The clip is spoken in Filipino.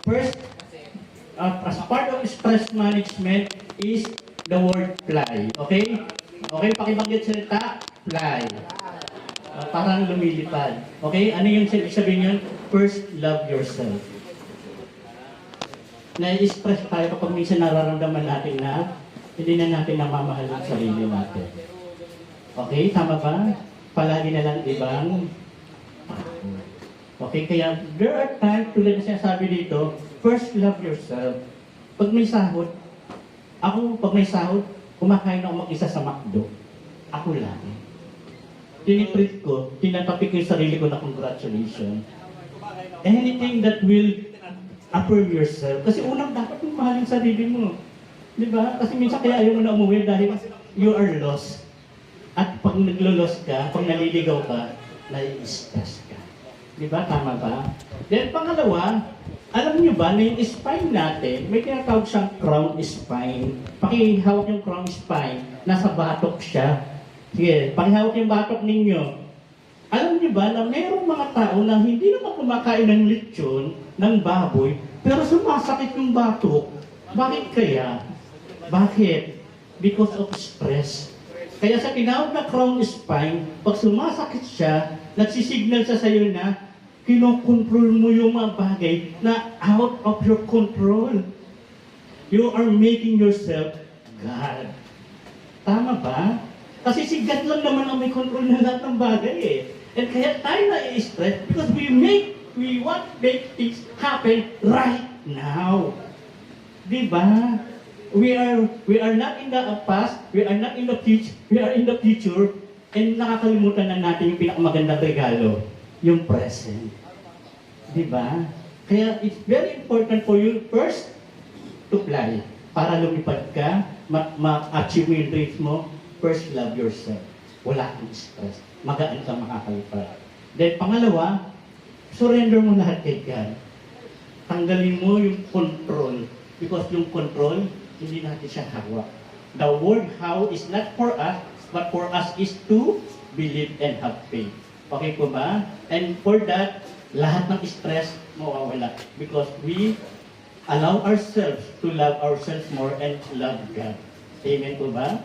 First, as part of stress management is the word fly. Okay? Okay, pakibanggit salita, fly. Parang lumilipad. Okay? Ano yung sabihin yun? First, love yourself. Na-stress tayo kapag minsan nararamdaman natin na hindi na natin namamahal ang sarili natin. Okay? Tama ba? Palagi na lang ibang okay? Kaya there are times, tulad na sinasabi dito, first love yourself. Pag may sahod, pag may sahod, kumakain ako mag-isa sa McDo. Ako lang. Tinitreat ko, tinatapik ko yung sarili ko na congratulations. Anything that will affirm yourself. Kasi unang dapat mong mahalin sarili mo. Di ba? Kasi minsan kaya ayaw mo na umuwi dahil you are lost. At pag naglo-lost ka, pag naliligaw ka, nai-stress ka. Di ba? Tama ba? Then pangalawa, alam niyo ba na yung spine natin, may tinatawag siyang crown spine. Pakihawak yung crown spine, nasa batok siya. Sige, pakihawak yung batok ninyo. Alam niyo ba na mayroong mga tao na hindi naman kumakain ng lechon, ng baboy, pero sumasakit yung batok. Bakit kaya? Bakit? Because of stress. Kaya sa tinawag na crown spine, pag sumasakit siya, nagsisignal sa sayo na kinokontrol mo yung mga bagay na out of your control. You are making yourself God. Tama ba? Kasi si God lang naman ang may control ng lahat ng bagay eh. And kaya tayo na-stress because we want to make things happen right now. Diba? We are not in the past, we are not in the future, we are in the future, and nakakalimutan na natin yung pinakamagandang regalo, yung present. Diba? Kaya it's very important for you first to fly. Para lumipad ka, ma-achieve mo yung dreams mo, first love yourself. Wala kang stress. Magaan ka makakalipad. Then pangalawa, surrender mo lahat kay God. Tanggalin mo yung control. Because yung control, hindi natin siya hawak. The word how is not for us, but for us is to believe and have faith. Okay po ba? And for that, lahat ng stress mawawala. Because we allow ourselves to love ourselves more and love God. Amen po ba?